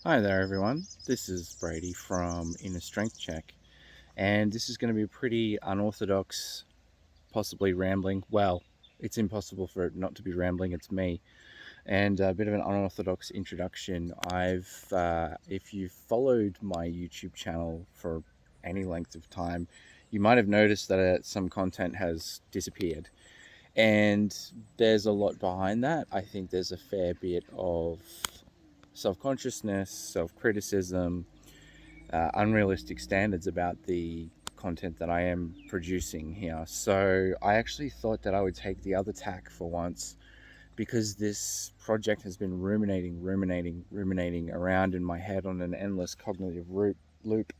Hi there, everyone. This is Brady from Inner Strength Check, and this is going to be pretty unorthodox, possibly rambling. Well, it's impossible for it not to be rambling. It's me, and a bit of an unorthodox introduction. If you've followed my YouTube channel for any length of time, you might have noticed that some content has disappeared, and there's a lot behind that. I think there's a fair bit of self-consciousness, self-criticism, unrealistic standards about the content that I am producing here. So I actually thought that I would take the other tack for once, because this project has been ruminating around in my head on an endless cognitive loop.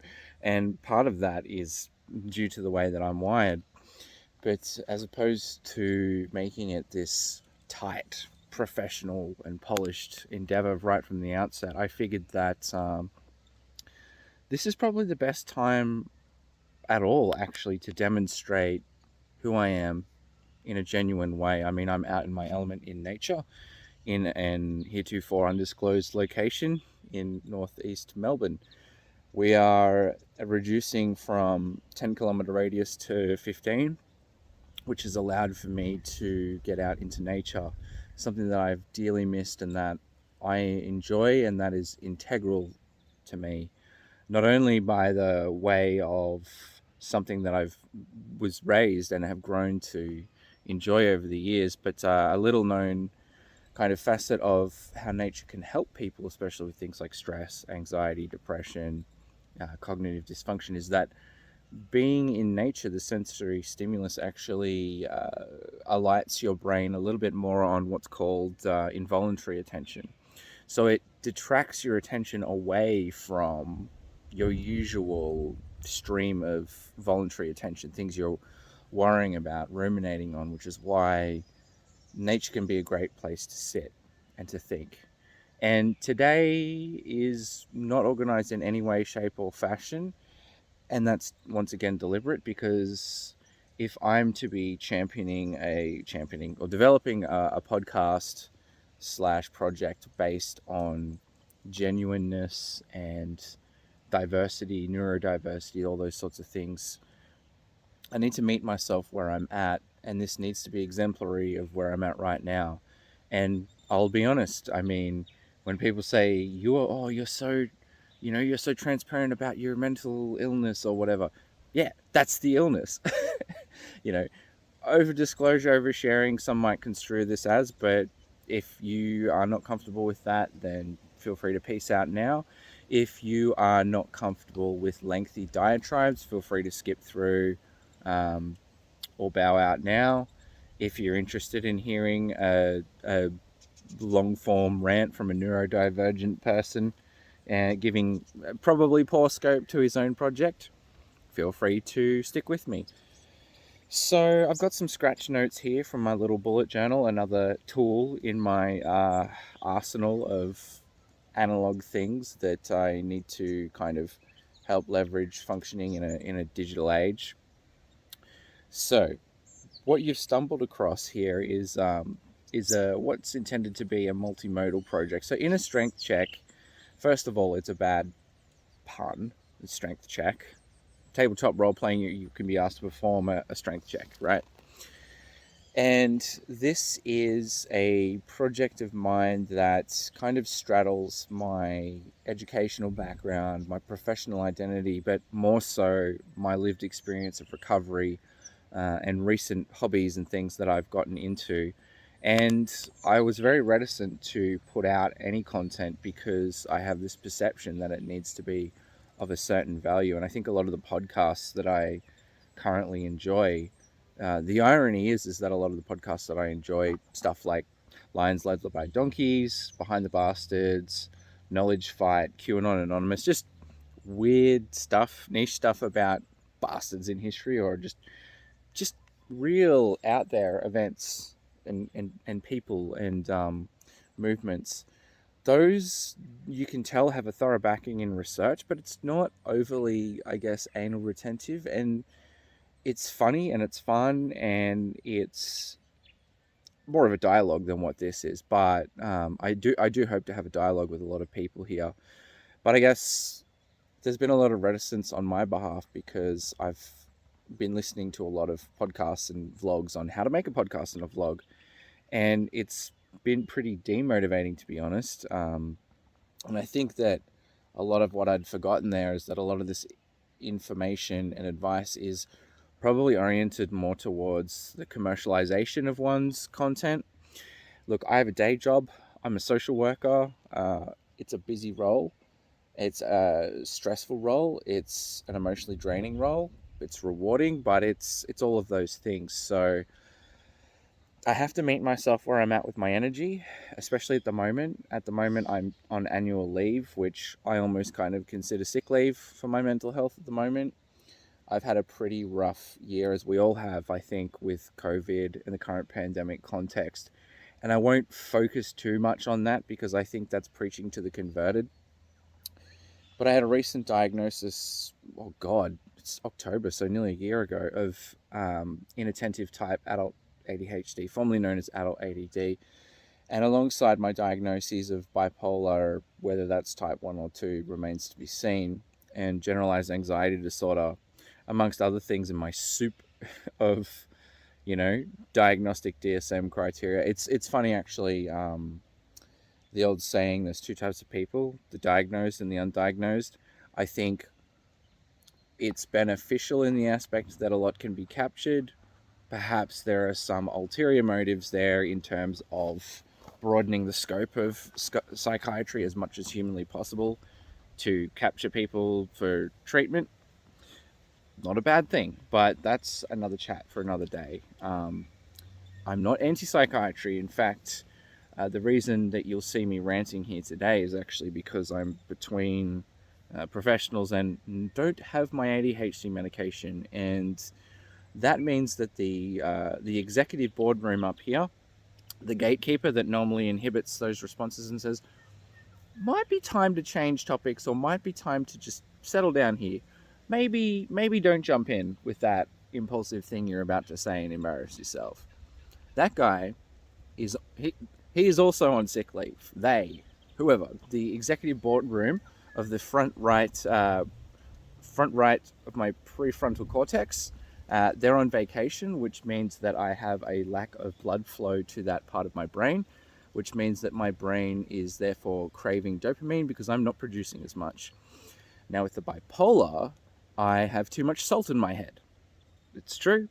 And part of that is due to the way that I'm wired. But as opposed to making it this tight, professional, and polished endeavor right from the outset, I figured that this is probably the best time at all, actually, to demonstrate who I am in a genuine way. I mean, I'm out in my element in nature, in an heretofore undisclosed location in northeast Melbourne. We are reducing from 10-kilometer radius to 15, which has allowed for me to get out into nature, something that I've dearly missed and that I enjoy and that is integral to me, not only by the way of something that I've was raised and have grown to enjoy over the years, but a little known kind of facet of how nature can help people, especially with things like stress, anxiety, depression, cognitive dysfunction, is that being in nature, the sensory stimulus actually alights your brain a little bit more on what's called involuntary attention. So it detracts your attention away from your usual stream of voluntary attention, things you're worrying about, ruminating on, which is why nature can be a great place to sit and to think. And today is not organized in any way, shape, or fashion. And that's once again deliberate, because if I'm to be championing or developing a podcast slash project based on genuineness and diversity, neurodiversity, all those sorts of things, I need to meet myself where I'm at, and this needs to be exemplary of where I'm at right now. And I'll be honest, I mean, when people say you're so, you're so transparent about your mental illness or whatever, yeah, that's the illness. you know, Over disclosure, over sharing, some might construe this as, but if you are not comfortable with that, then feel free to peace out now. If you are not comfortable with lengthy diatribes, feel free to skip through um, or bow out now. If you're interested in hearing a long form rant from a neurodivergent person giving probably poor scope to his own project, feel free to stick with me. So I've got some scratch notes here from my little bullet journal, another tool in my arsenal of analog things that I need to kind of help leverage functioning in a digital age. So what you've stumbled across here is a what's intended to be a multimodal project. So in a strength check, first of all, it's a bad pun. Strength check. Tabletop role playing, you can be asked to perform a strength check, right? And this is a project of mine that kind of straddles my educational background, my professional identity, but more so my lived experience of recovery and recent hobbies and things that I've gotten into. And I was very reticent to put out any content because I have this perception that it needs to be of a certain value. And I think a lot of the podcasts that I currently enjoy, the irony is that a lot of the podcasts that I enjoy, stuff like Lions Led by Donkeys, Behind the Bastards, Knowledge Fight, QAnon Anonymous, just weird stuff, niche stuff about bastards in history, or just real out there events and people and movements. Those, you can tell, have a thorough backing in research, but it's not overly, I guess, anal retentive, and it's funny and it's fun and it's more of a dialogue than what this is. But I do hope to have a dialogue with a lot of people here. But I guess there's been a lot of reticence on my behalf because I've been listening to a lot of podcasts and vlogs on how to make a podcast and a vlog, and it's been pretty demotivating, to be honest. And I think that a lot of what I'd forgotten there is that a lot of this information and advice is probably oriented more towards the commercialization of one's content. Look, I have a day job. I'm a social worker. It's a busy role. It's a stressful role. It's an emotionally draining role. It's rewarding, but it's all of those things. So I have to meet myself where I'm at with my energy, especially at the moment. At the moment, I'm on annual leave, which I almost kind of consider sick leave for my mental health at the moment. I've had a pretty rough year, as we all have, I think, with COVID and the current pandemic context. And I won't focus too much on that because I think that's preaching to the converted. But I had a recent diagnosis, oh God, it's October, so nearly a year ago, of inattentive type adult ADHD, formerly known as adult ADD. And alongside my diagnoses of bipolar, whether that's type 1 or 2 remains to be seen, and generalized anxiety disorder, amongst other things in my soup of, you know, diagnostic DSM criteria. It's funny actually. The old saying, there's two types of people, the diagnosed and the undiagnosed. I think it's beneficial in the aspect that a lot can be captured. Perhaps there are some ulterior motives there in terms of broadening the scope of psychiatry as much as humanly possible to capture people for treatment. Not a bad thing, but that's another chat for another day. I'm not anti-psychiatry. In fact, the reason that you'll see me ranting here today is actually because I'm between professionals and don't have my ADHD medication, and that means that the executive boardroom up here, the gatekeeper that normally inhibits those responses and says, might be time to change topics or might be time to just settle down here. Maybe don't jump in with that impulsive thing you're about to say and embarrass yourself. That guy is he is also on sick leave. Whoever, the executive boardroom of the front right of my prefrontal cortex, they're on vacation, which means that I have a lack of blood flow to that part of my brain, which means that my brain is therefore craving dopamine because I'm not producing as much. Now, with the bipolar, I have too much salt in my head. It's true.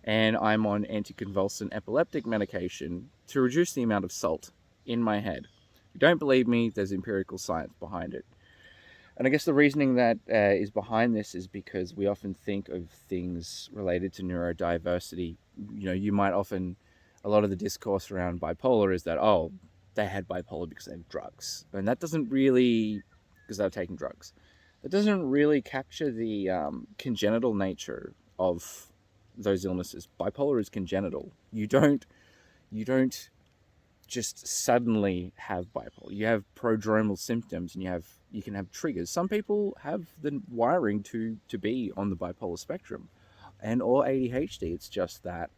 And I'm on anticonvulsant epileptic medication to reduce the amount of salt in my head. If you don't believe me, there's empirical science behind it. And I guess the reasoning that is behind this is because we often think of things related to neurodiversity. You know, you might often, a lot of the discourse around bipolar is that, oh, they had bipolar because they have drugs. And that doesn't really, because they're taking drugs, that doesn't really capture the congenital nature of those illnesses. Bipolar is congenital. You don't just suddenly have bipolar. You have prodromal symptoms, and you can have triggers. Some people have the wiring to be on the bipolar spectrum, and or ADHD. It's just that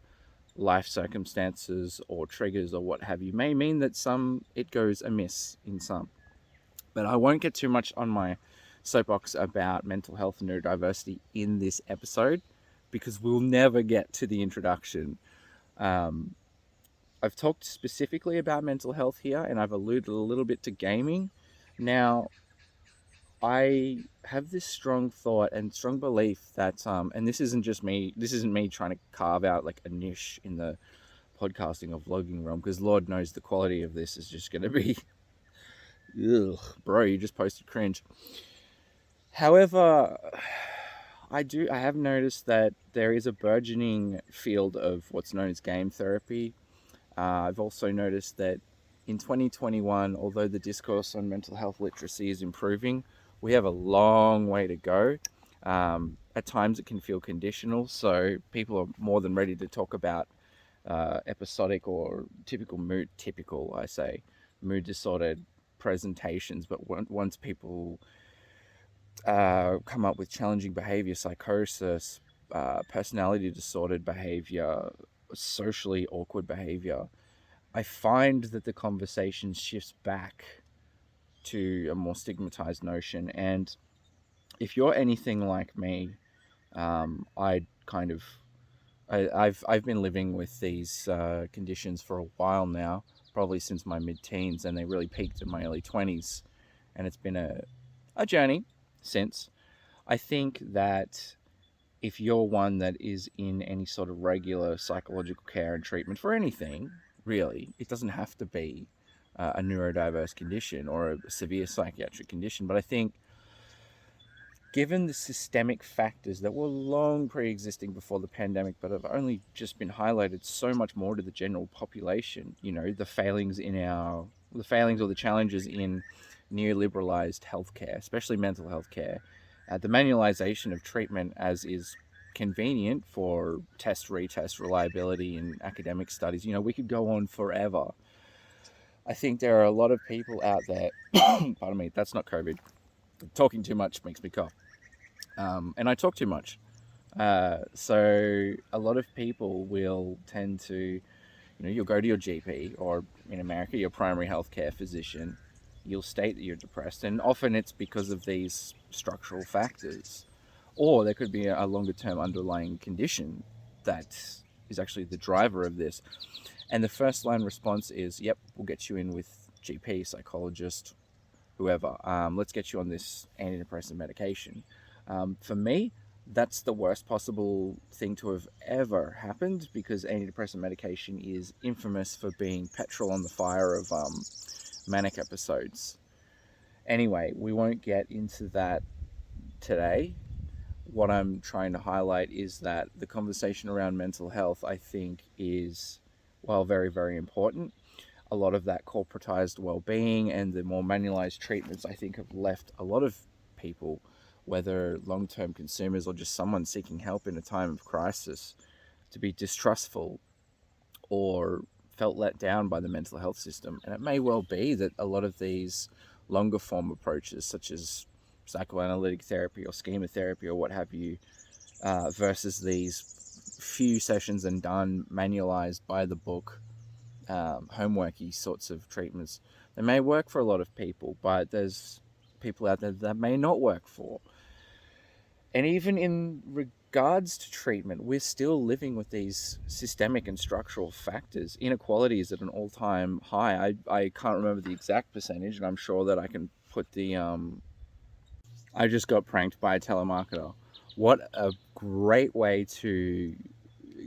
life circumstances or triggers or what have you may mean that some it goes amiss in some. But I won't get too much on my soapbox about mental health and neurodiversity in this episode because we'll never get to the introduction. Um, I've talked specifically about mental health here, and I've alluded a little bit to gaming. Now, I have this strong thought and strong belief that, and this isn't just me. This isn't me trying to carve out like a niche in the podcasting or vlogging realm, because Lord knows the quality of this is just going to be, ugh, bro. You just posted cringe. However, I have noticed that there is a burgeoning field of what's known as game therapy. I've also noticed that in 2021, although the discourse on mental health literacy is improving, we have a long way to go. At times, it can feel conditional, so people are more than ready to talk about episodic or typical, I say, mood disordered presentations. But once people come up with challenging behavior, psychosis, personality disordered behavior, socially awkward behavior, I find that the conversation shifts back to a more stigmatized notion. And if you're anything like me, I kind of I've been living with these conditions for a while now, probably since my mid-teens, and they really peaked in my early 20s, and it's been a journey since. I think that if you're one that is in any sort of regular psychological care and treatment for anything, really, it doesn't have to be a neurodiverse condition or a severe psychiatric condition, but I think given the systemic factors that were long pre-existing before the pandemic but have only just been highlighted so much more to the general population, the failings or the challenges in neoliberalized healthcare, especially mental health care, the manualization of treatment as is convenient for test retest reliability in academic studies. We could go on forever. I think there are a lot of people out there pardon me, that's not COVID. Talking too much makes me cough. And I talk too much. So a lot of people will tend to, you'll go to your GP, or in America, your primary healthcare physician. You'll state that you're depressed, and often it's because of these structural factors. Or there could be a longer term underlying condition that is actually the driver of this. And the first line response is, yep, we'll get you in with GP, psychologist, whoever. Let's get you on this antidepressant medication. For me, that's the worst possible thing to have ever happened, because antidepressant medication is infamous for being petrol on the fire of manic episodes. Anyway, we won't get into that today. What I'm trying to highlight is that the conversation around mental health, I think, is, well, very, very important. A lot of that corporatized well-being and the more manualized treatments, I think, have left a lot of people, whether long-term consumers or just someone seeking help in a time of crisis, to be distrustful or felt let down by the mental health system. And it may well be that a lot of these longer form approaches, such as psychoanalytic therapy or schema therapy or what have you, versus these few sessions and done, manualized by the book, homeworky sorts of treatments, they may work for a lot of people, but there's people out there that may not work for. And even in regards to treatment, we're still living with these systemic and structural factors. Inequality is at an all-time high. I can't remember the exact percentage, and I'm sure that I can put the I just got pranked by a telemarketer. What a great way to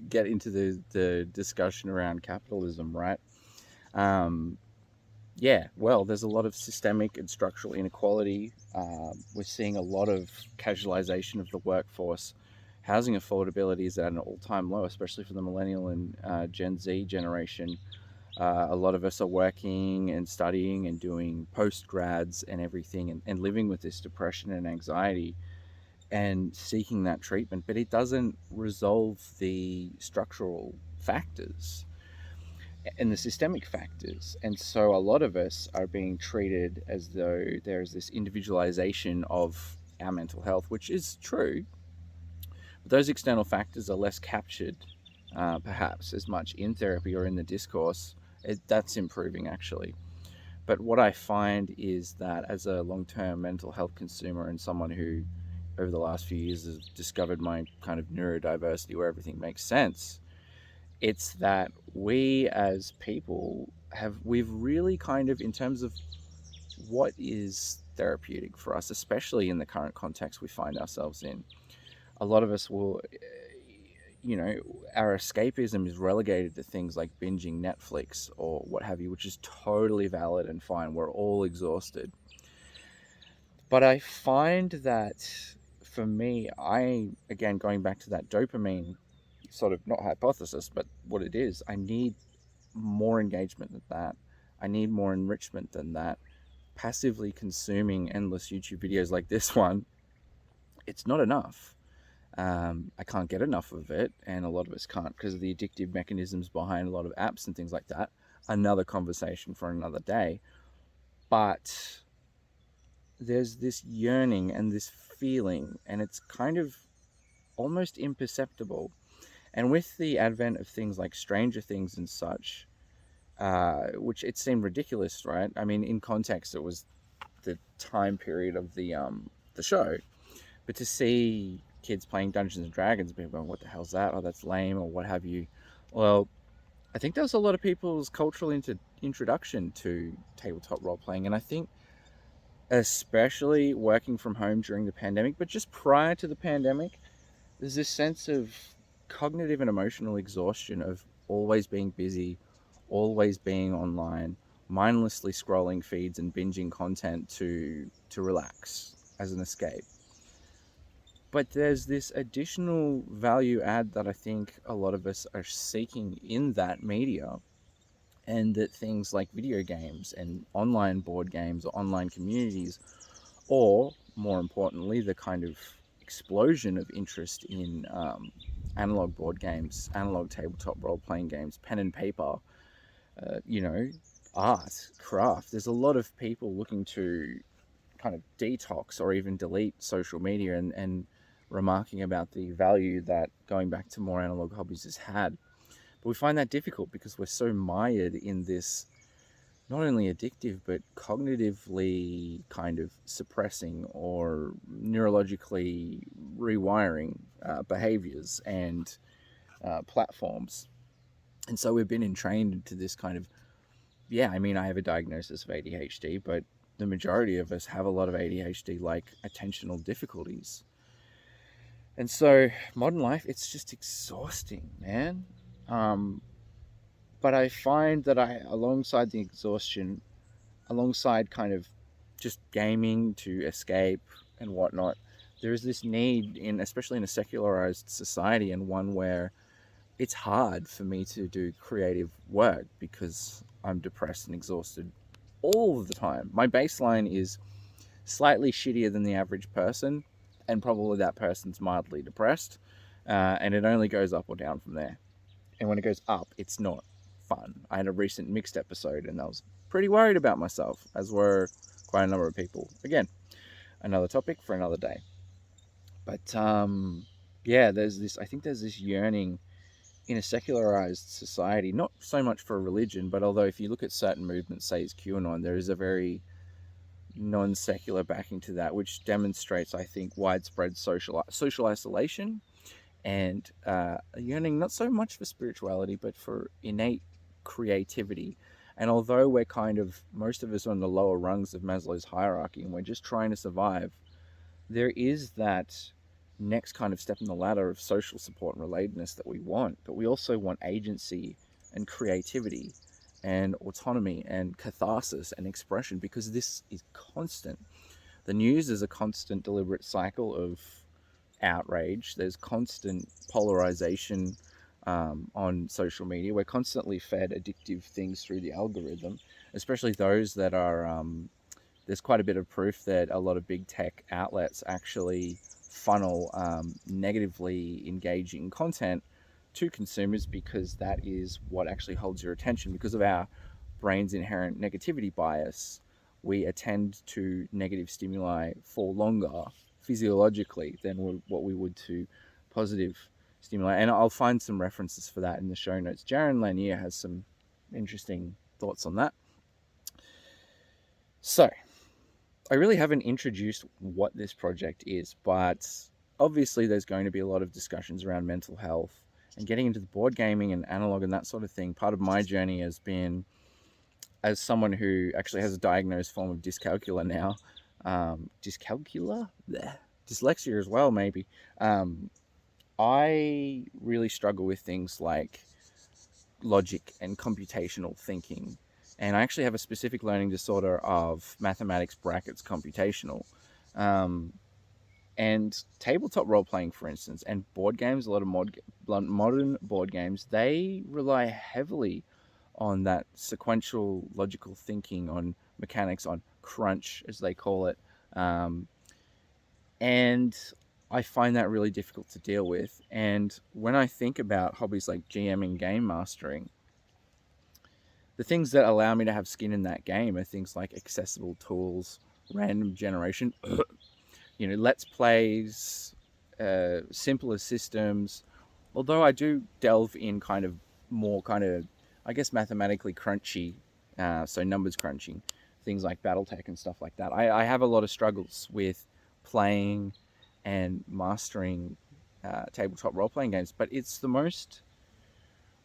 get into the discussion around capitalism, right? Yeah, well, there's a lot of systemic and structural inequality. We're seeing a lot of casualization of the workforce. Housing affordability is at an all-time low, especially for the millennial and Gen Z generation. A lot of us are working and studying and doing post-grads and everything, and living with this depression and anxiety and seeking that treatment, but it doesn't resolve the structural factors and the systemic factors. And so a lot of us are being treated as though there's this individualization of our mental health, which is true. But those external factors are less captured, perhaps, as much in therapy or in the discourse. That's improving, actually. But what I find is that as a long-term mental health consumer and someone who, over the last few years, has discovered my kind of neurodiversity where everything makes sense, it's that we as people we've really kind of, in terms of what is therapeutic for us, especially in the current context we find ourselves in, a lot of us will, our escapism is relegated to things like binging Netflix or what have you, which is totally valid and fine. We're all exhausted. But I find that for me, again, going back to that dopamine sort of, not hypothesis, but what it is, I need more engagement than that. I need more enrichment than that. Passively consuming endless YouTube videos like this one, it's not enough. I can't get enough of it, and a lot of us can't because of the addictive mechanisms behind a lot of apps and things like that. Another conversation for another day. But there's this yearning and this feeling, and it's kind of almost imperceptible. And with the advent of things like Stranger Things and such, which it seemed ridiculous, right? I mean, in context, it was the time period of the show. But to see kids playing Dungeons and Dragons, people going, "What the hell's that? Oh, that's lame," or what have you. Well, I think that was a lot of people's cultural introduction to tabletop role playing, and I think especially working from home during the pandemic, but just prior to the pandemic, there's this sense of cognitive and emotional exhaustion of always being busy, always being online, mindlessly scrolling feeds and binging content to relax as an escape. But there's this additional value add that I think a lot of us are seeking in that media, and that things like video games and online board games or online communities, or more importantly, the kind of explosion of interest in analog board games, analog tabletop role playing games, pen and paper, you know, art, craft. There's a lot of people looking to kind of detox or even delete social media, and remarking about the value that going back to more analog hobbies has had. But we find that difficult because we're so mired in this not only addictive but cognitively kind of suppressing or neurologically rewiring behaviors and platforms. And so we've been entrained into this kind of, yeah, I mean, I have a diagnosis of ADHD, but the majority of us have a lot of ADHD like attentional difficulties. And so modern life, it's just exhausting, man. Um, but I find that alongside the exhaustion, alongside kind of just gaming to escape and whatnot, there is this need in, especially in a secularized society, and one where it's hard for me to do creative work because I'm depressed and exhausted all of the time. My baseline is slightly shittier than the average person, and probably that person's mildly depressed, and it only goes up or down from there. And when it goes up, it's not fun. I had a recent mixed episode, and I was pretty worried about myself, as were quite a number of people. Again, another topic for another day. But yeah, I think there's this yearning in a secularized society, not so much for religion, but although if you look at certain movements, say as QAnon, there is a very non-secular backing to that, which demonstrates, I think, widespread social isolation, and a yearning not so much for spirituality, but for innate creativity. And although we're kind of, most of us are on the lower rungs of Maslow's hierarchy and we're just trying to survive, there is that next kind of step in the ladder of social support and relatedness that we want. But we also want agency and creativity and autonomy and catharsis and expression, because this is constant. The news is a constant deliberate cycle of outrage. There's constant polarization on social media. We're constantly fed addictive things through the algorithm, especially those that are there's quite a bit of proof that a lot of big tech outlets actually funnel negatively engaging content to consumers, because that is what actually holds your attention. Because of our brain's inherent negativity bias, we attend to negative stimuli for longer physiologically than what we would to positive stimuli. And I'll find some references for that in the show notes. Jaron Lanier has some interesting thoughts on that. So I really haven't introduced what this project is, but obviously there's going to be a lot of discussions around mental health and getting into the board gaming and analog and that sort of thing. Part of my journey has been, as someone who actually has a diagnosed form of dyscalculia now, dyslexia as well, maybe. I really struggle with things like logic and computational thinking. And I actually have a specific learning disorder of mathematics brackets computational. And tabletop role playing, for instance, and board games, a lot of modern board games, they rely heavily on that sequential logical thinking, on mechanics, on crunch, as they call it. And I find that really difficult to deal with. And when I think about hobbies like GMing, game mastering, the things that allow me to have skin in that game are things like accessible tools, random generation, let's plays, simpler systems. Although I do delve in kind of more kind of, I guess, mathematically crunchy, so numbers crunching things like Battletech and stuff like that. I have a lot of struggles with playing and mastering tabletop role playing games, but it's the most,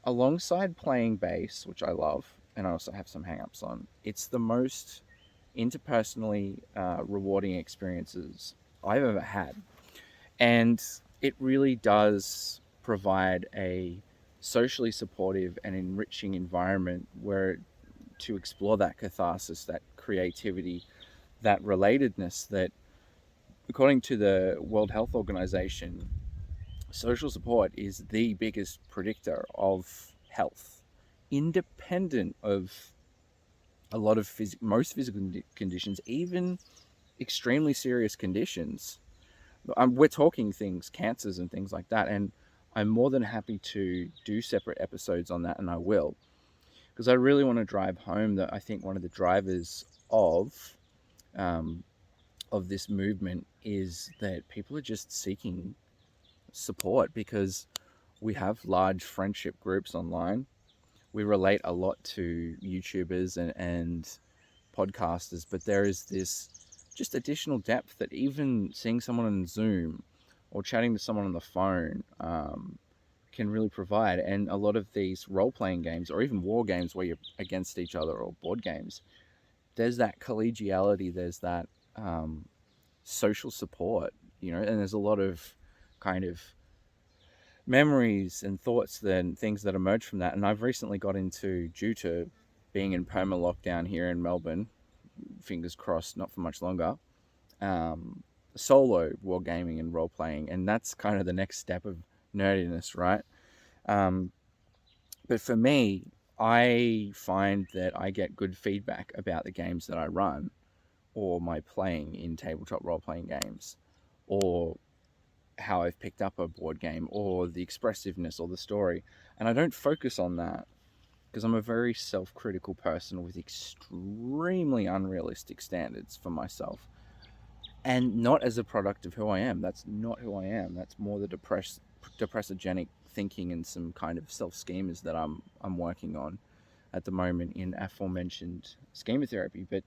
alongside playing bass, which I love, and I also have some hang-ups on, it's the most interpersonally rewarding experiences I've ever had. And it really does provide a socially supportive and enriching environment where to explore that catharsis, that creativity, that relatedness that, according to the World Health Organization, social support is the biggest predictor of health, independent of a lot of most physical conditions, even extremely serious conditions. We're talking things, cancers and things like that, and I'm more than happy to do separate episodes on that, and I will, because I really want to drive home that I think one of the drivers um, of this movement is that people are just seeking support, because we have large friendship groups online. We relate a lot to YouTubers and podcasters, but there is this just additional depth that even seeing someone on Zoom or chatting to someone on the phone can really provide. And a lot of these role-playing games, or even war games where you're against each other, or board games, there's that collegiality, there's that social support, and there's a lot of kind of memories and thoughts and things that emerge from that. And I've recently got into, due to being in perma lockdown here in Melbourne, fingers crossed, not for much longer, um, solo wargaming and role playing, and that's kind of the next step of nerdiness, right? Um, but for me, I find that I get good feedback about the games that I run, or my playing in tabletop role playing games, or how I've picked up a board game, or the expressiveness or the story. And I don't focus on that because I'm a very self-critical person with extremely unrealistic standards for myself, and not as a product of who I am. That's not who I am. That's more the depressogenic thinking and some kind of self-schemas that I'm working on at the moment in aforementioned schema therapy. But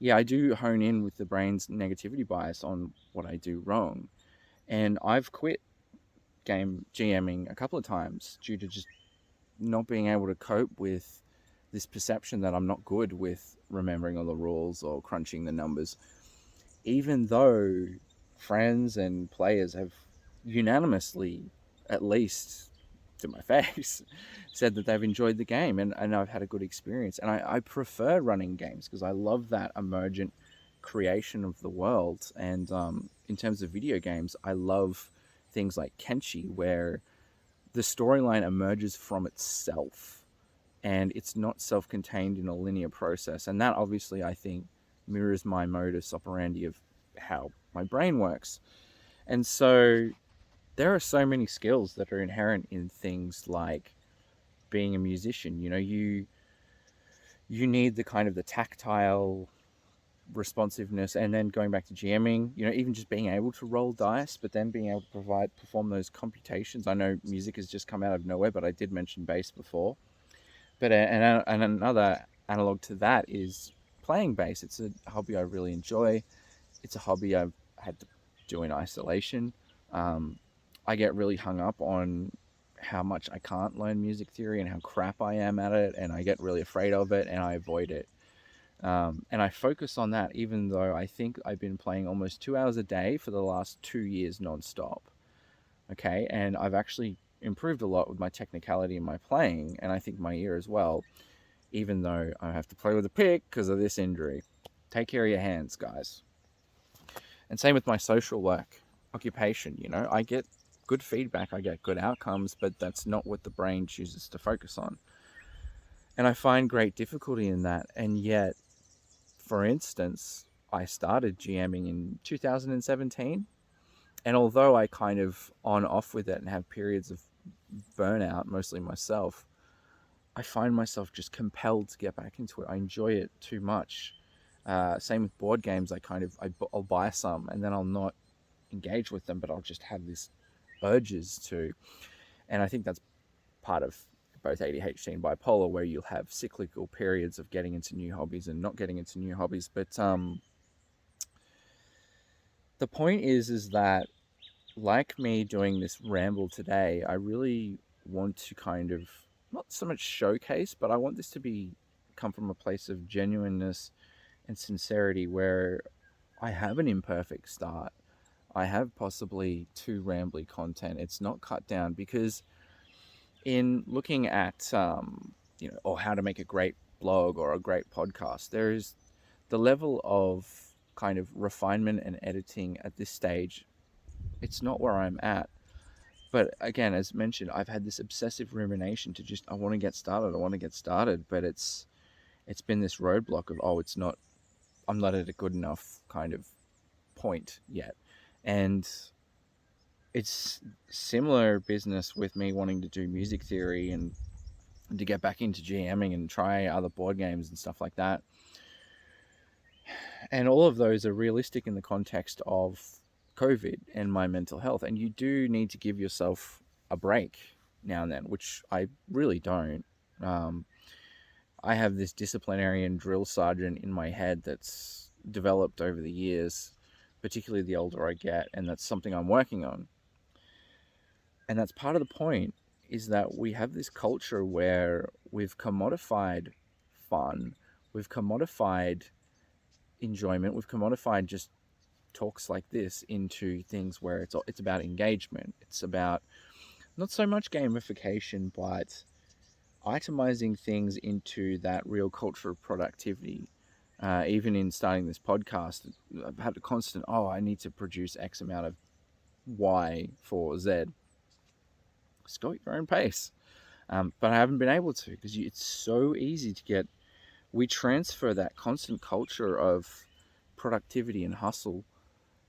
yeah, I do hone in with the brain's negativity bias on what I do wrong, and I've quit game GMing a couple of times due to just not being able to cope with this perception that I'm not good with remembering all the rules or crunching the numbers, even though friends and players have unanimously, at least to my face, said that they've enjoyed the game, and I've had a good experience. And I prefer running games because I love that emergent creation of the world. And in terms of video games, I love things like Kenshi, where the storyline emerges from itself and it's not self-contained in a linear process. And that obviously, I think, mirrors my modus operandi of how my brain works. And so there are so many skills that are inherent in things like being a musician. You need the kind of the tactile responsiveness, and then going back to GMing, even just being able to roll dice, but then being able to perform those computations. I know music has just come out of nowhere, but I did mention bass before. But and another analog to that is playing bass. It's a hobby I really enjoy. It's a hobby I've had to do in isolation. I get really hung up on how much I can't learn music theory and how crap I am at it, and I get really afraid of it and I avoid it. And I focus on that, even though I think I've been playing almost 2 hours a day for the last 2 years nonstop. Okay, and I've actually improved a lot with my technicality in my playing, and I think my ear as well, even though I have to play with a pick because of this injury. Take care of your hands, guys. And same with my social work occupation. I get good feedback, I get good outcomes, but that's not what the brain chooses to focus on. And I find great difficulty in that. And yet, for instance, I started GMing in 2017. And although I kind of on off with it and have periods of burnout, mostly myself, I find myself just compelled to get back into it. I enjoy it too much. Same with board games. I'll buy some and then I'll not engage with them, but I'll just have this urges to. And I think that's part of both ADHD and bipolar, where you'll have cyclical periods of getting into new hobbies and not getting into new hobbies. But the point is that, like me doing this ramble today, I really want to kind of not so much showcase, but I want this to be come from a place of genuineness and sincerity, where I have an imperfect start. I have possibly too rambly content. It's not cut down, because in looking at or how to make a great blog or a great podcast, there is the level of kind of refinement and editing at this stage. It's not where I'm at. But again, as mentioned, I've had this obsessive rumination to just, I want to get started. I want to get started. But it's been this roadblock of, it's not, I'm not at a good enough kind of point yet. And it's similar business with me wanting to do music theory and to get back into GMing and try other board games and stuff like that. And all of those are realistic in the context of COVID and my mental health. And you do need to give yourself a break now and then, which I really don't. I have this disciplinarian drill sergeant in my head that's developed over the years, particularly the older I get, and that's something I'm working on. And that's part of the point, is that we have this culture where we've commodified fun, we've commodified enjoyment, we've commodified just talks like this into things where it's about engagement. It's about not so much gamification, but itemizing things into that real culture of productivity. Even in starting this podcast, I've had a constant, I need to produce X amount of Y for Z. Just go at your own pace. But I haven't been able to, because it's so easy to get, we transfer that constant culture of productivity and hustle.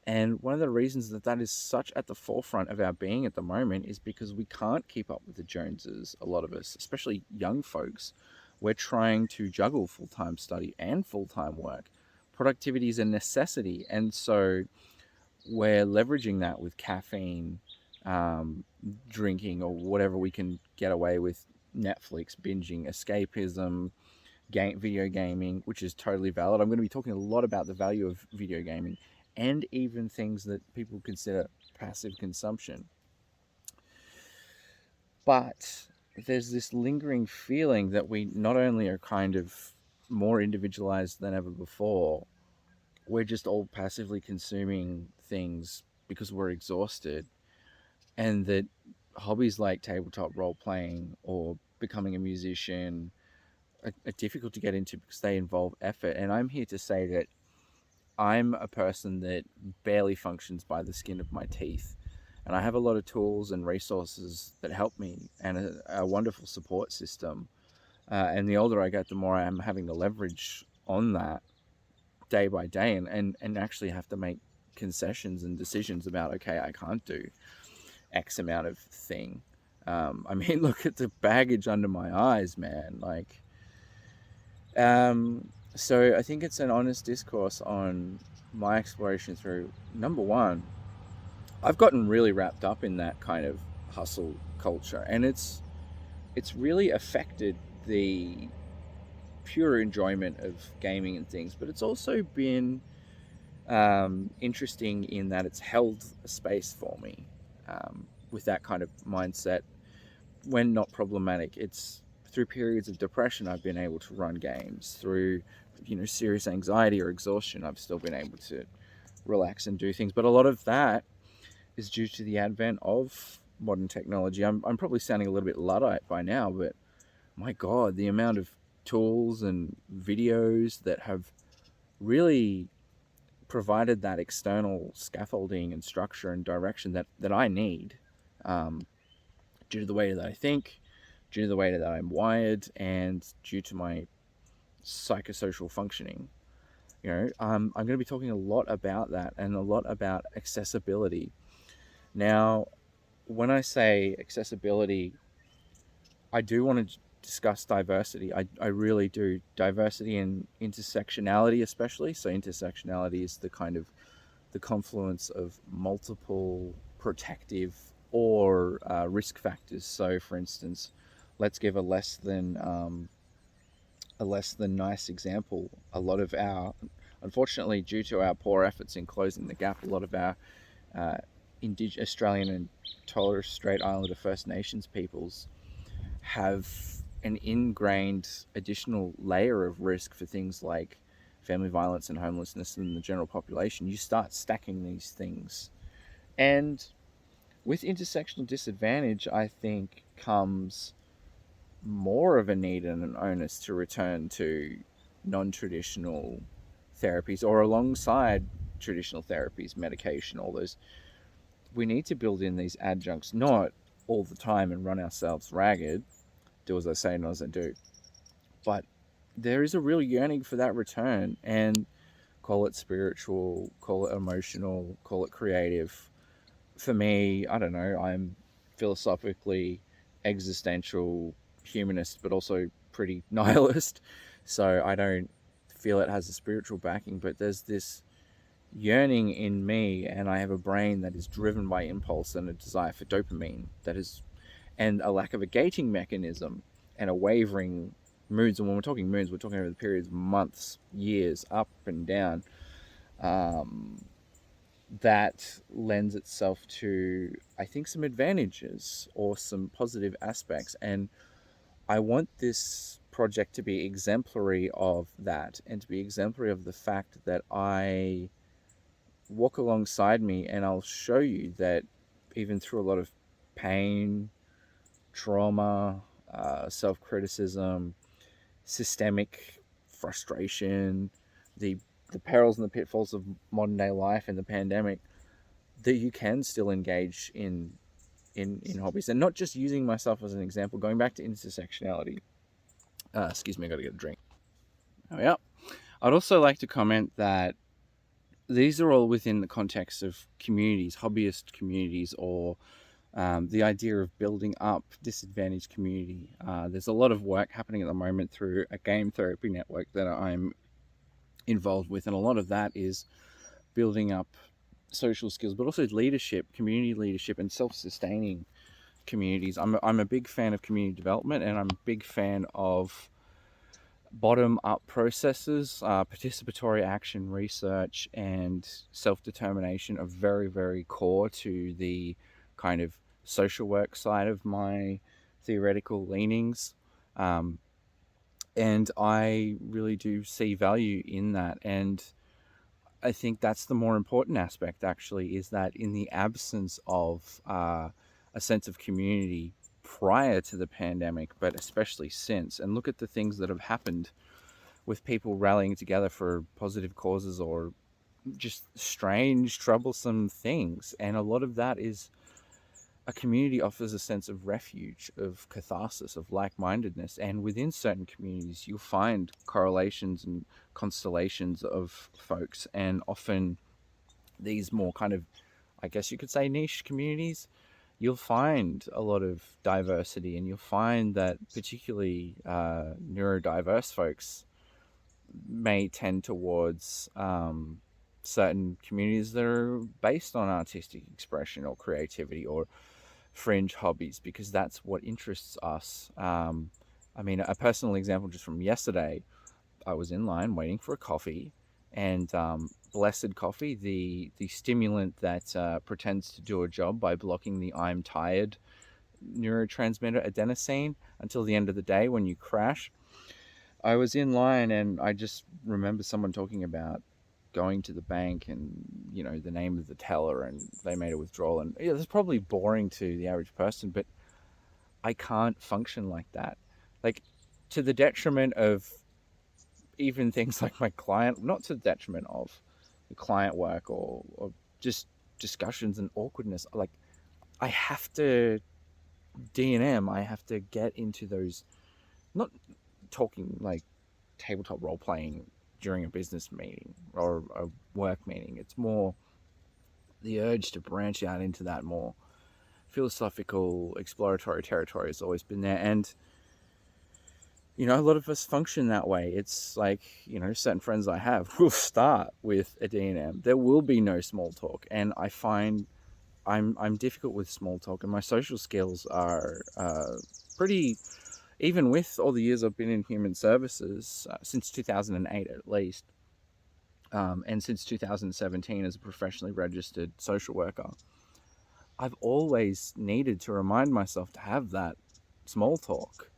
And one of the reasons that is such at the forefront of our being at the moment is because we can't keep up with the Joneses, a lot of us, especially young folks. We're trying to juggle full-time study and full-time work. Productivity is a necessity. And so we're leveraging that with caffeine, drinking, or whatever we can get away with, Netflix, binging, escapism, video gaming, which is totally valid. I'm going to be talking a lot about the value of video gaming and even things that people consider passive consumption. But there's this lingering feeling that we not only are kind of more individualized than ever before, we're just all passively consuming things because we're exhausted, and that hobbies like tabletop role playing or becoming a musician are difficult to get into because they involve effort. And I'm here to say that I'm a person that barely functions by the skin of my teeth. And I have a lot of tools and resources that help me, and a wonderful support system. And the older I get, the more I'm having to leverage on that day by day, and actually have to make concessions and decisions about, okay, I can't do X amount of thing. I mean, look at the baggage under my eyes, man. Like, so I think it's an honest discourse on my exploration through, number one, I've gotten really wrapped up in that kind of hustle culture, and it's really affected the pure enjoyment of gaming and things. But it's also been interesting in that it's held a space for me, with that kind of mindset when not problematic. It's through periods of depression I've been able to run games. Through serious anxiety or exhaustion, I've still been able to relax and do things. But a lot of that is due to the advent of modern technology. I'm probably sounding a little bit Luddite by now, but my God, the amount of tools and videos that have really provided that external scaffolding and structure and direction that I need, due to the way that I think, due to the way that I'm wired, and due to my psychosocial functioning. I'm going to be talking a lot about that, and a lot about accessibility. Now, when I say accessibility, I do want to discuss diversity. I really do. Diversity and intersectionality, especially. So intersectionality is the kind of the confluence of multiple protective or risk factors. So, for instance, let's give a less than nice example. A lot of our, unfortunately, due to our poor efforts in closing the gap, a lot of our uh, Australian and Torres Strait Islander First Nations peoples have an ingrained additional layer of risk for things like family violence and homelessness in the general population. You start stacking these things. And with intersectional disadvantage, I think comes more of a need and an onus to return to non-traditional therapies or alongside traditional therapies, medication, all those. We need to build in these adjuncts, not all the time and run ourselves ragged, do as I say, not as I do. But there is a real yearning for that return, and call it spiritual, call it emotional, call it creative. For me, I don't know, I'm philosophically existential humanist, but also pretty nihilist. So I don't feel it has a spiritual backing, but there's this yearning in me, and I have a brain that is driven by impulse and a desire for dopamine that is, and a lack of a gating mechanism and a wavering moods. And when we're talking moods, we're talking over the periods of months, years, up and down. Um, that lends itself to, I think, some advantages or some positive aspects. And I want this project to be exemplary of that, and to be exemplary of the fact that I walk alongside me and I'll show you that even through a lot of pain, trauma, self criticism, systemic frustration, the the perils and the pitfalls of modern day life and the pandemic, that you can still engage in hobbies. And not just using myself as an example, going back to intersectionality. Excuse me, I got to get a drink. Oh yeah. I'd also like to comment that these are all within the context of communities, hobbyist communities, or the idea of building up disadvantaged community. There's a lot of work happening at the moment through a game therapy network that I'm involved with, and a lot of that is building up social skills, but also leadership, community leadership, and self-sustaining communities. I'm a big fan of community development, and I'm a big fan of bottom-up processes. Participatory action, research, and self-determination are very, very core to the kind of social work side of my theoretical leanings. Um, and I really do see value in that. And I think that's the more important aspect, actually, is that in the absence of a sense of community prior to the pandemic, but especially since, and look at the things that have happened with people rallying together for positive causes or just strange, troublesome things. And a lot of that is, a community offers a sense of refuge, of catharsis, of like-mindedness. And within certain communities, you'll find correlations and constellations of folks. And often these more kind of, I guess you could say, niche communities, you'll find a lot of diversity, and you'll find that particularly neurodiverse folks may tend towards certain communities that are based on artistic expression or creativity or fringe hobbies, because that's what interests us. I mean, a personal example just from yesterday, I was in line waiting for a coffee, and Blessed Coffee, the stimulant that pretends to do a job by blocking the I'm tired neurotransmitter adenosine until the end of the day when you crash. I was in line, and I just remember someone talking about going to the bank and, you know, the name of the teller, and they made a withdrawal. And yeah, it's probably boring to the average person, but I can't function like that. Like, to the detriment of even things like my client, not to the detriment of the client work or just discussions and awkwardness. Like, I have to D&M, I have to get into those, not talking like tabletop role playing during a business meeting or a work meeting. It's more the urge to branch out into that more philosophical, exploratory territory has always been there. And, you know, a lot of us function that way. It's like, you know, certain friends I have will start with a D&M. There will be no small talk. And I find I'm difficult with small talk, and my social skills are pretty even with all the years I've been in human services, since 2008 at least, and since 2017 as a professionally registered social worker, I've always needed to remind myself to have that small talk.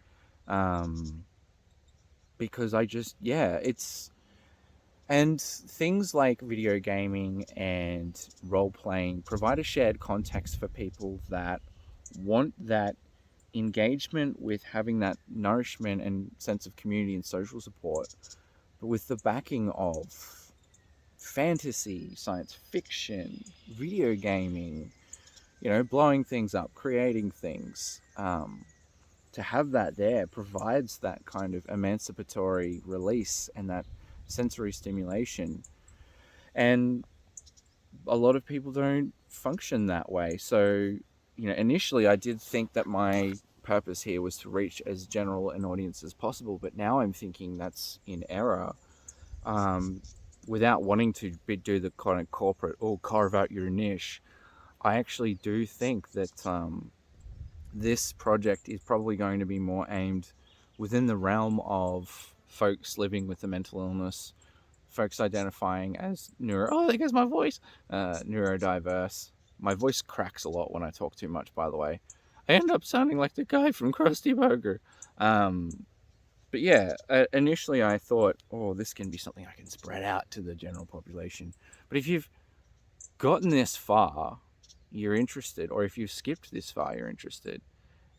Um, because I just, yeah, it's, and things like video gaming and role playing provide a shared context for people that want that engagement with having that nourishment and sense of community and social support, but with the backing of fantasy, science fiction, video gaming, blowing things up, creating things. To have that there provides that kind of emancipatory release and that sensory stimulation. And a lot of people don't function that way. So, initially I did think that my purpose here was to reach as general an audience as possible, but now I'm thinking that's in error. Um, Without wanting to do the kind of corporate or carve out your niche, I actually do think that this project is probably going to be more aimed within the realm of folks living with a mental illness, folks identifying as there goes my voice, neurodiverse. My voice cracks a lot when I talk too much, by the way. I end up sounding like the guy from Krusty Burger. But yeah, initially I thought, this can be something I can spread out to the general population. But if you've gotten this far, you're interested, or if you've skipped this far, you're interested.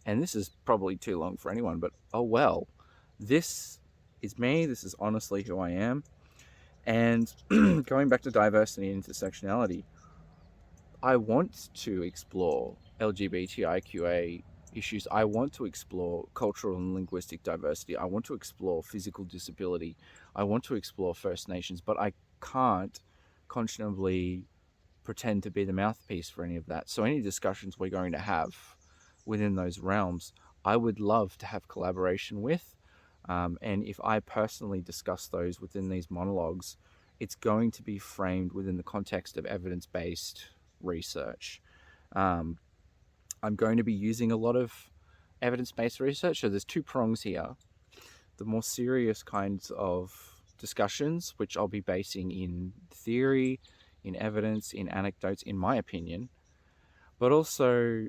And this is probably too long for anyone, but oh well. This is me. This is honestly who I am. And going back to diversity and intersectionality, I want to explore LGBTIQA issues. I want to explore cultural and linguistic diversity. I want to explore physical disability. I want to explore First Nations, but I can't conscionably pretend to be the mouthpiece for any of that. So any discussions we're going to have within those realms, I would love to have collaboration with. And if I personally discuss those within these monologues, it's going to be framed within the context of evidence-based research. Um, I'm going to be using a lot of evidence-based research. So there's two prongs here. The more serious kinds of discussions, which I'll be basing in theory, in evidence, in anecdotes, in my opinion, but also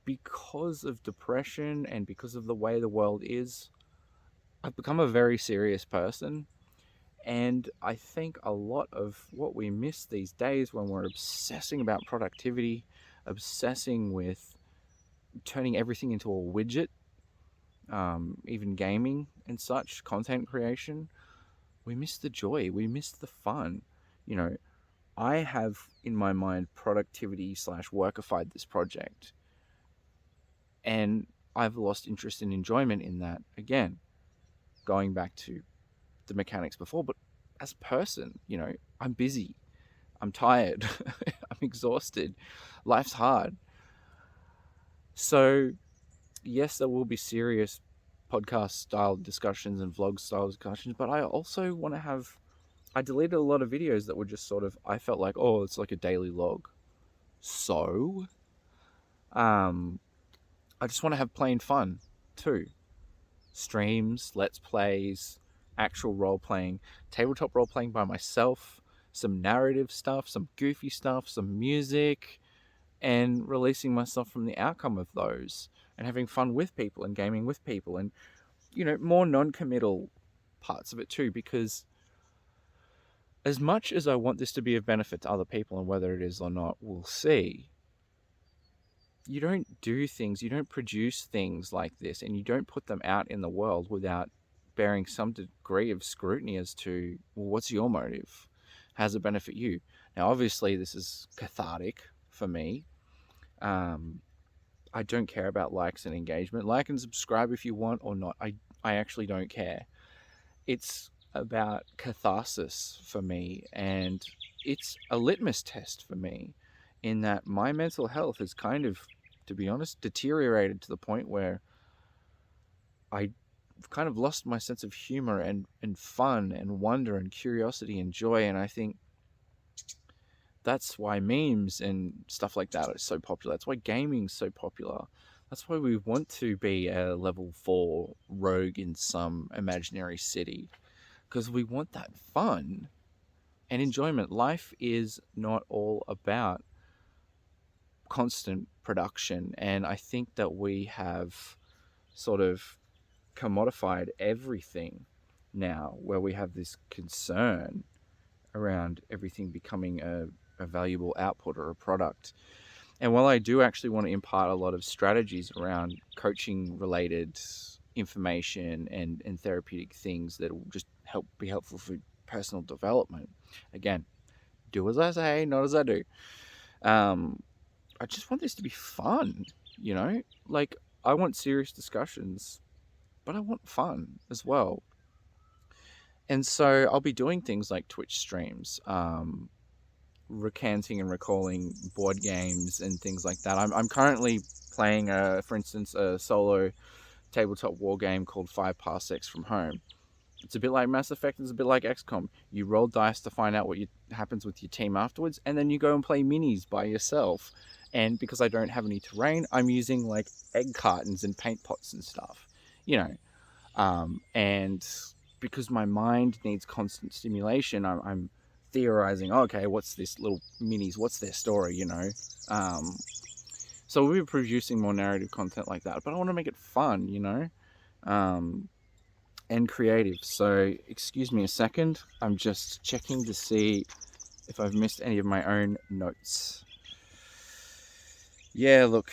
because of depression and because of the way the world is, I've become a very serious person. And I think a lot of what we miss these days when we're obsessing about productivity, obsessing with turning everything into a widget, even gaming and such, content creation, we miss the joy, we miss the fun. You know, I have in my mind productivity slash workified this project, and I've lost interest and enjoyment in that again, going back to the mechanics before. But as a person, I'm busy, I'm tired, I'm exhausted, life's hard. So yes, there will be serious podcast style discussions and vlog style discussions, but I also want to have, I deleted a lot of videos that were just sort of, I felt like, it's like a daily log. So I just want to have plain fun too. Streams, let's plays, actual role playing, tabletop role playing by myself, some narrative stuff, some goofy stuff, some music, and releasing myself from the outcome of those and having fun with people and gaming with people, and more non-committal parts of it too, because as much as I want this to be of benefit to other people, and whether it is or not, we'll see, you don't produce things like this and you don't put them out in the world without bearing some degree of scrutiny as to, well, what's your motive? How does it benefit you? Now, obviously, this is cathartic for me. I don't care about likes and engagement. Like and subscribe if you want or not. I actually don't care. It's about catharsis for me, and it's a litmus test for me in that my mental health has kind of, to be honest, deteriorated to the point where I've kind of lost my sense of humor and fun and wonder and curiosity and joy. And I think that's why memes and stuff like that are so popular. That's why gaming's so popular. That's why we want to be a level 4 rogue in some imaginary city, because we want that fun and enjoyment. Life is not all about constant production, and I think that we have sort of commodified everything now, where we have this concern around everything becoming a valuable output or a product. And while I do actually want to impart a lot of strategies around coaching related information and therapeutic things that will just be helpful for personal development, again, do as I say, not as I do. I just want this to be fun, you know? Like, I want serious discussions, but I want fun as well. And so I'll be doing things like Twitch streams, recanting and recalling board games and things like that. I'm currently playing, for instance, a solo tabletop war game called 5 Parsecs from Home. It's a bit like Mass Effect, it's a bit like XCOM. You roll dice to find out what happens with your team afterwards, and then you go and play minis by yourself. And because I don't have any terrain, I'm using like egg cartons and paint pots and stuff, you know. And because my mind needs constant stimulation, I'm theorizing, okay, what's this little minis? What's their story, you know? Um, so we'll be producing more narrative content like that, but I want to make it fun, you know? And creative. So, excuse me a second. I'm just checking to see if I've missed any of my own notes. Yeah, look,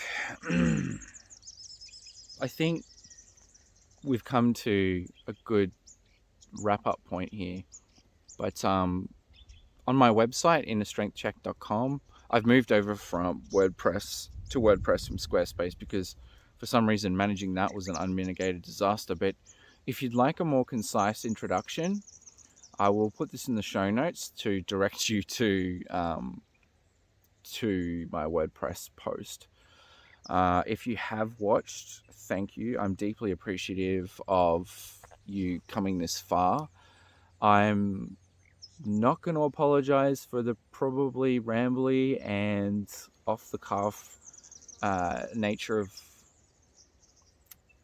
I think we've come to a good wrap up point here. But on my website, innerstrengthcheck.com, I've moved over from WordPress to WordPress from Squarespace because for some reason managing that was an unmitigated disaster. But if you'd like a more concise introduction, I will put this in the show notes to direct you to my WordPress post. If you have watched, thank you. I'm deeply appreciative of you coming this far. I'm not going to apologize for the probably rambly and off the cuff nature of,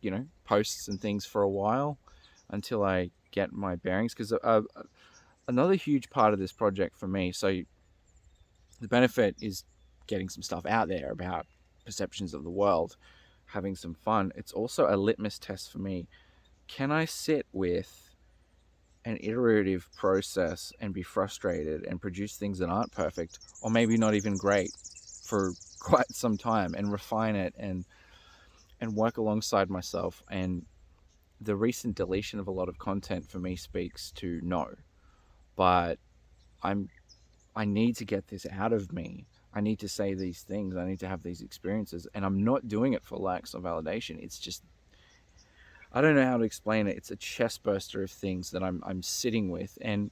you know, posts and things for a while until I get my bearings. Because another huge part of this project for me, so the benefit is getting some stuff out there about perceptions of the world, having some fun. It's also a litmus test for me. Can I sit with an iterative process and be frustrated and produce things that aren't perfect or maybe not even great for quite some time and refine it and work alongside myself? And the recent deletion of a lot of content for me speaks to no. But I need to get this out of me. I need to say these things. I need to have these experiences. And I'm not doing it for likes or validation. It's just, I don't know how to explain it. It's a chest burster of things that I'm sitting with. And,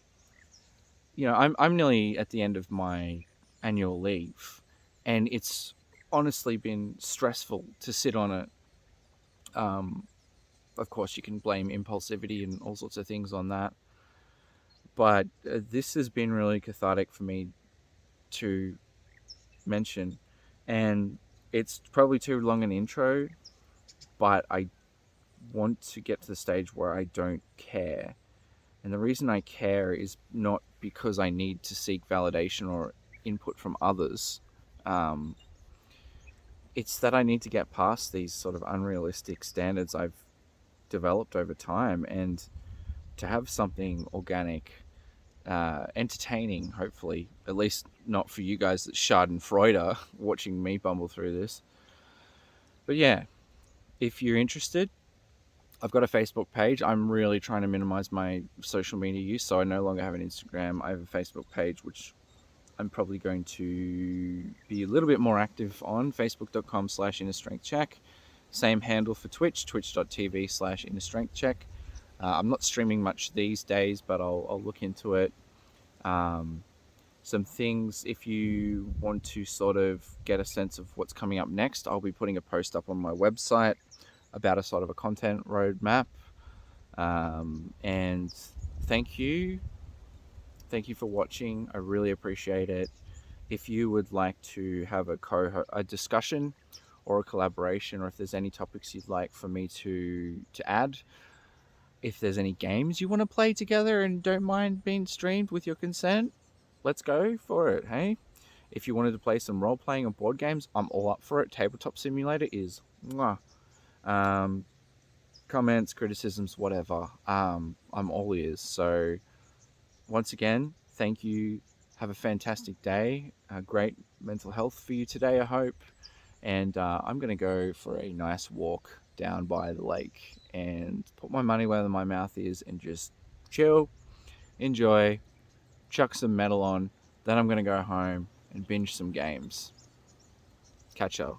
you know, I'm nearly at the end of my annual leave. And it's honestly been stressful to sit on it. Of course, you can blame impulsivity and all sorts of things on that. But this has been really cathartic for me to mention. And it's probably too long an intro, but I want to get to the stage where I don't care. And the reason I care is not because I need to seek validation or input from others. It's that I need to get past these sort of unrealistic standards I've developed over time and to have something organic, entertaining, hopefully, at least not for you guys that schadenfreude watching me bumble through this. But yeah, if you're interested, I've got a Facebook page. I'm really trying to minimize my social media use, so I no longer have an Instagram. I have a Facebook page, which I'm probably going to be a little bit more active on, facebook.com/innerstrengthcheck. Same handle for Twitch, twitch.tv/innerstrengthcheck. I'm not streaming much these days, but I'll look into it. Some things, if you want to sort of get a sense of what's coming up next, I'll be putting a post up on my website about a sort of a content roadmap. And thank you for watching. I really appreciate it. If you would like to have a discussion or a collaboration, or if there's any topics you'd like for me to add. If there's any games you want to play together and don't mind being streamed with your consent, let's go for it, hey? If you wanted to play some role playing or board games, I'm all up for it. Tabletop Simulator is mwah. Um, Comments, criticisms, whatever. I'm all ears. So once again, thank you. Have a fantastic day. Great mental health for you today, I hope. And I'm going to go for a nice walk down by the lake and put my money where my mouth is and just chill, enjoy, chuck some metal on. Then I'm going to go home and binge some games. Catch ya.